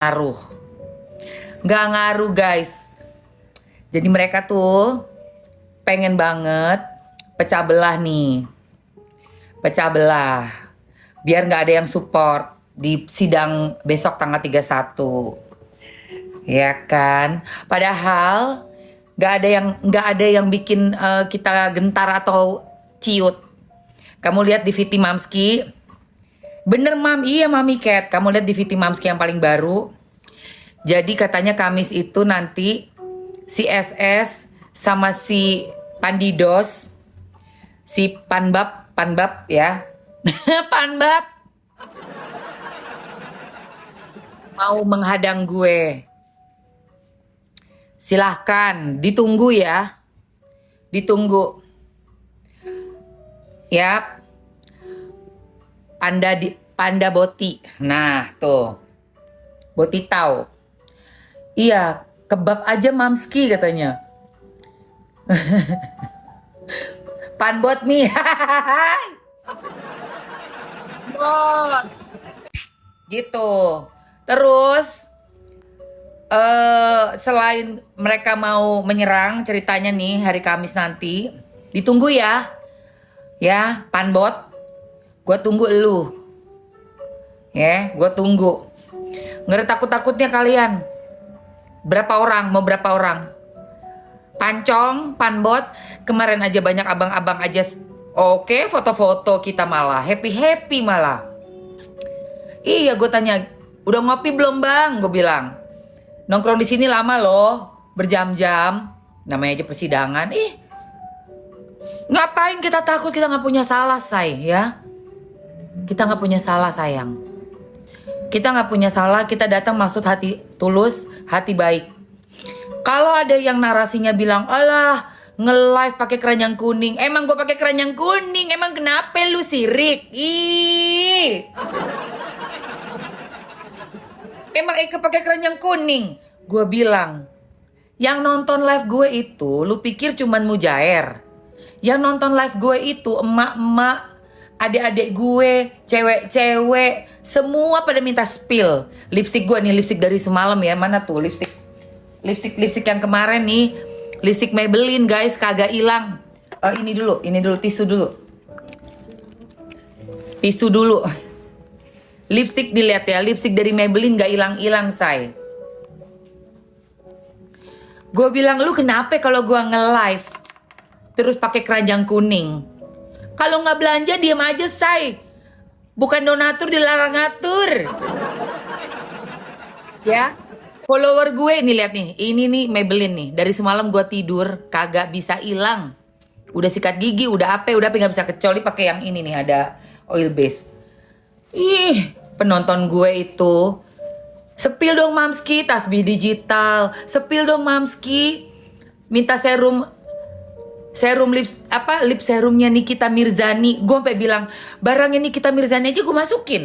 ngaruh. Nggak ngaruh guys. Jadi mereka tuh pengen banget pecah belah nih. Pecah belah. Biar nggak ada yang support di sidang besok tanggal 31. Ya kan? Padahal nggak ada yang bikin kita gentar atau ciut. Kamu lihat di VT Mamski. Bener mam, iya Mami Cat. Kamu lihat di VT Mamski yang paling baru. Jadi katanya Kamis itu nanti si SS sama si Pandidos, si Panbab ya. Panbab mau menghadang gue. Silahkan, ditunggu ya. Ditunggu. Ya. Panda Boti. Nah, tuh. Boti tahu. Iya, kebab aja Mamski katanya. Panbot mi. Bot. Gitu. Terus selain mereka mau menyerang ceritanya nih hari Kamis nanti, ditunggu ya. Ya, Panbot. Gua tunggu elu. Ya, gua tunggu. Nggak takut-takutnya kalian. Berapa orang? Mau berapa orang? Pancong, Panbot, kemarin aja banyak abang-abang aja. Oke, foto-foto kita malah happy-happy malah. Iya, gue tanya, udah ngopi belum bang? Gue bilang, nongkrong di sini lama loh, berjam-jam. Namanya aja persidangan. Ngapain kita takut? Kita nggak punya salah, say, ya. Kita nggak punya salah, sayang. Kita nggak punya salah, kita datang maksud hati tulus, hati baik. Kalau ada yang narasinya bilang, alah nge-live pakai keranjang kuning. Emang gue pakai keranjang kuning, emang kenapa lu sirik? Ih. Emang Eka pakai keranjang kuning? Gue bilang, yang nonton live gue itu, lu pikir cuman Mujair. Yang nonton live gue itu emak-emak, adik-adik gue, cewek-cewek, semua pada minta spill. Lipstick gue nih, lipstick dari semalam ya. Mana tuh lipstick yang kemarin nih. Lipstick Maybelline guys, kagak hilang. Ini dulu, tisu dulu. Tisu dulu. Lipstick dilihat ya, lipstick dari Maybelline gak hilang-hilang, say. Gue bilang, lu kenapa kalau gue nge-live terus pakai keranjang kuning? Kalau nggak belanja diam aja, say. Bukan donatur dilarang ngatur. Ya. Follower gue nih, lihat nih. Ini nih Maybelline nih. Dari semalam gue tidur kagak bisa hilang. Udah sikat gigi, udah apa nggak bisa, kecuali pakai yang ini nih, ada oil base. Ih, penonton gue itu sepil dong Mamski, tasbih digital. Sepil dong Mamski. Minta serum lip serumnya Nikita Mirzani. Gue sampai bilang, barangnya Nikita Mirzani aja gue masukin.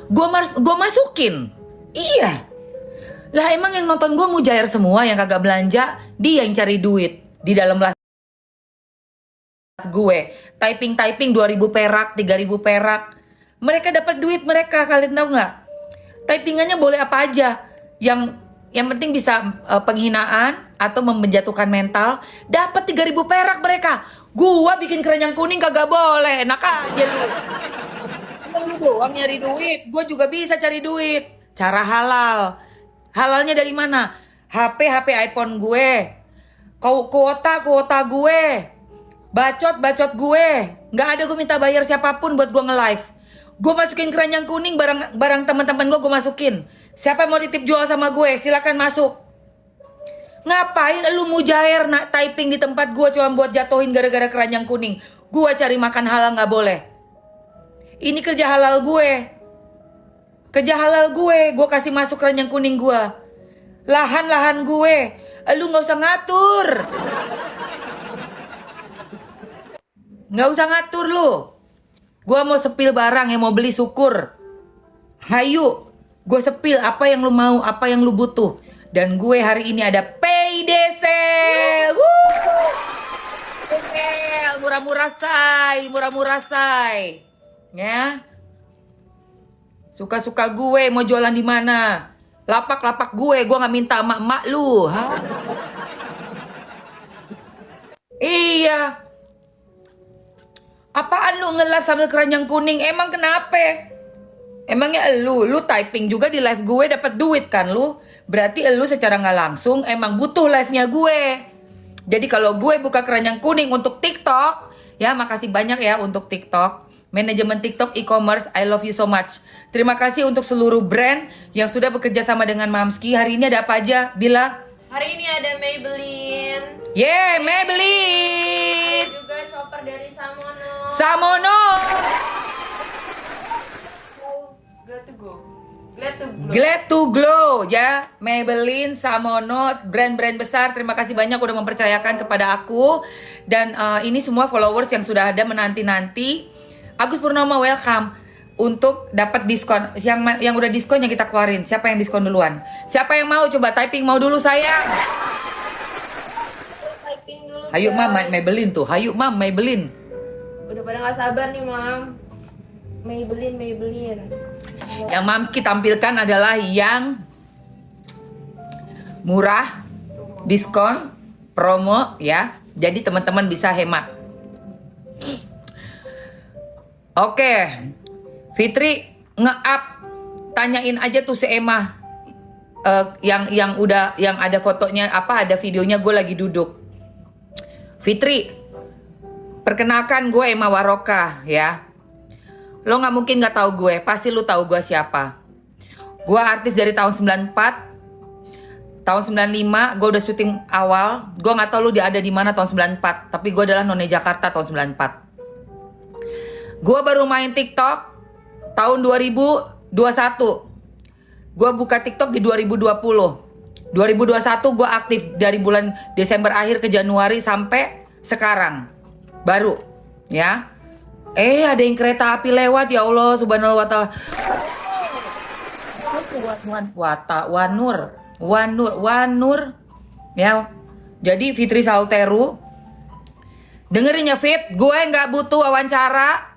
Gue masukin. Iya. Lah emang yang nonton gue Mujair semua, yang kagak belanja dia yang cari duit di dalam live gue. Typing 2000 perak, 3000 perak. Mereka dapat duit mereka, kalian tahu nggak? Typingannya boleh apa aja. Yang penting bisa penghinaan atau menjatuhkan mental. Dapat 3000 perak mereka. Gua bikin keranjang kuning kagak boleh. Enak aja lu. Emang lu doang nyari duit. Gua juga bisa cari duit. Cara halal. Halalnya dari mana? HP iPhone gue. Kuota gue. Bacot gue. Nggak ada gue minta bayar siapapun buat gue nge-live. Gue masukin keranjang kuning, barang teman-teman gue masukin. Siapa yang mau titip jual sama gue, silakan masuk. Ngapain lu Mujair nak typing di tempat gue cuma buat jatuhin gara-gara keranjang kuning? Gue cari makan halal nggak boleh. Ini kerja halal gue. Kerja halal gue kasih masuk keranjang kuning gue. Lahan gue. Lu nggak usah ngatur. Nggak usah ngatur lu. Gue mau sepil barang, yang mau beli syukur. Hayu, gue sepil apa yang lu mau, apa yang lu butuh. Dan gue hari ini ada payday sale. Sale, murah-murah say. Ya. Suka-suka gue mau jualan di mana? Lapak-lapak gue nggak minta emak-emak lu, ha? Iya. Apaan lu nge-live sambil keranjang kuning? Emang kenapa? Emangnya lu typing juga di live gue dapat duit kan lu? Berarti lu secara nggak langsung emang butuh live-nya gue. Jadi kalau gue buka keranjang kuning untuk TikTok, ya makasih banyak ya untuk TikTok. Manajemen TikTok e-commerce, I love you so much. Terima kasih untuk seluruh brand yang sudah bekerja sama dengan Mamski. Hari ini ada apa aja, Bila? Hari ini ada Maybelline. Yeah, Maybelline. Ada juga chopper dari Samono. Samono. Glad to glow ya, Maybelline, Samono, brand-brand besar. Terima kasih banyak udah mempercayakan kepada aku. Dan ini semua followers yang sudah ada menanti-nanti. Agus Purnomo welcome untuk dapat diskon. Yang udah diskon yang kita keluarin. Siapa yang diskon duluan? Siapa yang mau coba typing mau dulu sayang? Typing dulu. Hayu Mam, guys. Maybelline tuh. Hayu Mam, Maybelline. Udah pada nggak sabar nih, Mam. Maybelline. Yang Mamski tampilkan adalah yang murah, diskon, promo ya. Jadi teman-teman bisa hemat. Oke, Fitri nge-up, tanyain aja tuh si Emma yang ada fotonya ada videonya gue lagi duduk. Fitri, perkenalkan gue Emma Waroka ya. Lo nggak mungkin nggak tahu gue, pasti lo tahu gue siapa. Gue artis dari tahun 94, tahun 95 gue udah syuting awal. Gue nggak tahu lo ada di mana tahun 94, tapi gue adalah None Jakarta tahun 94. Gue baru main TikTok tahun 2021. Gue buka TikTok di 2020. 2021 gue aktif dari bulan Desember akhir ke Januari sampai sekarang. Baru, ya. Ada yang kereta api lewat, ya Allah, subhanallah wa ta'ala. Wanur. Ya. Jadi Fitri Salteru. Dengerin ya Fit, gue nggak butuh wawancara.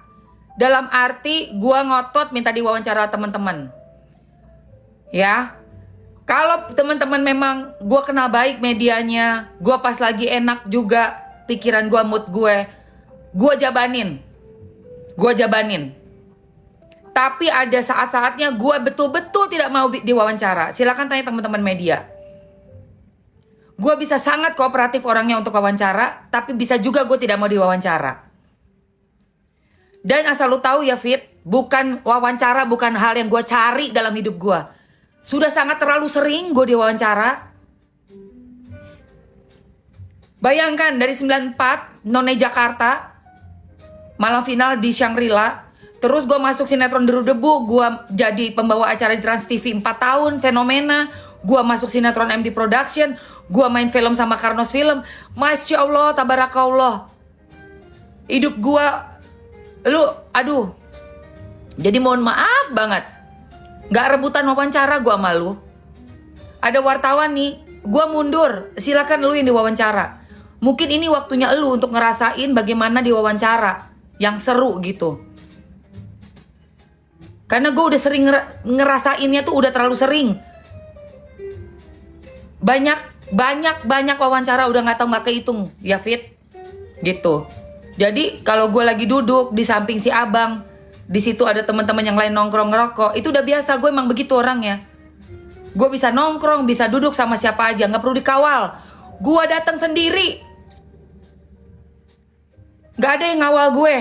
Dalam arti gue ngotot minta diwawancara teman-teman. Ya. Kalau teman-teman memang gue kenal baik medianya, gue pas lagi enak juga pikiran gue, mood gue jabanin. Tapi ada saat-saatnya gue betul-betul tidak mau diwawancara. Silakan tanya teman-teman media. Gue bisa sangat kooperatif orangnya untuk wawancara, tapi bisa juga gue tidak mau diwawancara. Dan asal lu tahu ya Fit, bukan wawancara bukan hal yang gue cari dalam hidup gue. Sudah sangat terlalu sering gue diwawancara. Bayangkan dari 94 None Jakarta, malam final di Shangri-La. Terus gue masuk sinetron Deru Debu. Gue jadi pembawa acara di Trans TV 4 tahun, fenomena. Gue masuk sinetron MD Production. Gue main film sama Karnos Film. Masya Allah, tabarakallah. Hidup gue, aduh. Jadi mohon maaf banget. Gak rebutan wawancara gue sama lu. Ada wartawan nih, gue mundur. Silakan lu yang diwawancara. Mungkin ini waktunya lu untuk ngerasain bagaimana diwawancara yang seru gitu. Karena gue udah sering ngerasainnya tuh udah terlalu sering. Banyak wawancara udah nggak kehitung ya Fit. Gitu. Jadi kalau gue lagi duduk di samping si abang, di situ ada teman-teman yang lain nongkrong ngerokok, itu udah biasa, gue emang begitu orangnya. Gue bisa nongkrong, bisa duduk sama siapa aja, nggak perlu dikawal. Gue datang sendiri. Gak ada yang ngawal gue.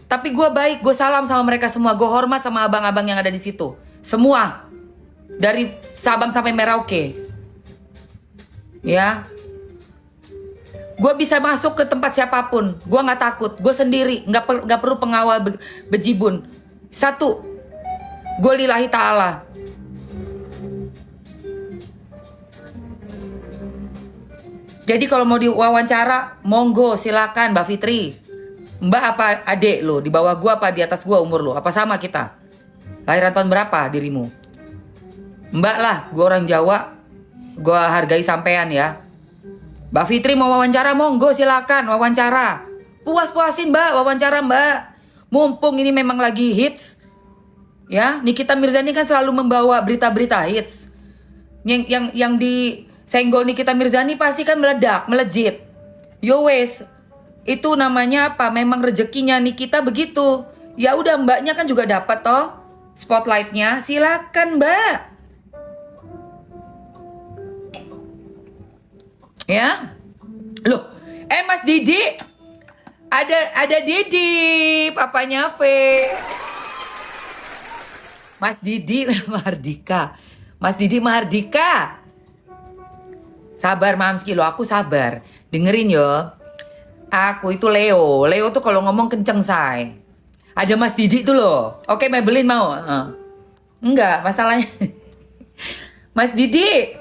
Tapi gue baik, gue salam sama mereka semua. Gue hormat sama abang-abang yang ada di situ. Semua. Dari Sabang sampai Merauke. Ya. Gue bisa masuk ke tempat siapapun. Gue gak takut. Gue sendiri. Gak perlu pengawal bejibun. Satu. Gue lillahi ta'ala. Jadi kalau mau diwawancara, monggo silakan Mbak Fitri. Mbak apa adek lo? Di bawah gua apa di atas gua umur lo? Apa sama kita? Lahiran tahun berapa dirimu? Mbak lah, gua orang Jawa. Gua hargai sampean ya. Mbak Fitri mau wawancara, monggo silakan wawancara. Puas-puasin Mbak, wawancara Mbak. Mumpung ini memang lagi hits. Ya, Nikita Mirzani kan selalu membawa berita-berita hits. Yang disenggol Nikita Mirzani pasti kan meledak, melejit. Yo wes, itu namanya apa? Memang rezekinya Nikita begitu. Ya udah, mbaknya kan juga dapat toh spotlightnya. Silakan mbak. Ya, loh, Mas Didi, ada Didi, papanya V. Mas Didi Mahardika. Mas Didi Mahardika. Sabar Mamski, lo aku sabar. Dengerin yo. Aku itu Leo. Leo tuh kalau ngomong kenceng say. Ada Mas Didi tuh loh. Oke, Maybelline mau? Enggak, masalahnya. Mas Didi.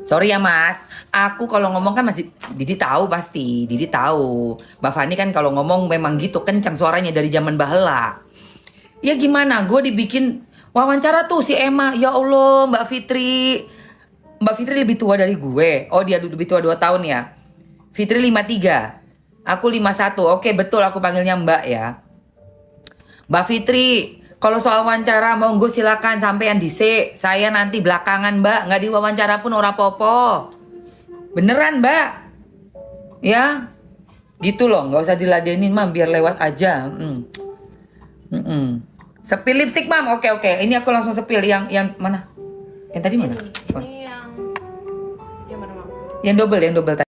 Sorry ya Mas. Aku kalau ngomong kan masih Didi tahu pasti. Didi tahu. Mbak Fani kan kalau ngomong memang gitu kenceng suaranya dari zaman bahela. Ya gimana, gue dibikin wawancara tuh si Emma. Ya Allah, Mbak Fitri. Mbak Fitri lebih tua dari gue. Oh, dia lebih tua 2 tahun ya. Fitri 53. Aku 51. Oke, betul aku panggilnya Mbak ya. Mbak Fitri, kalau soal wawancara monggo silakan sampean dhisik. Saya nanti belakangan, Mbak. Nggak diwawancara pun ora popo. Beneran, Mbak. Ya. Gitu loh, nggak usah diladenin, Mam, biar lewat aja. Sepil lipstick, Mam. Oke. Ini aku langsung sepil yang mana? Yang tadi mana? Ini yang mana, Mam? Yang double tadi.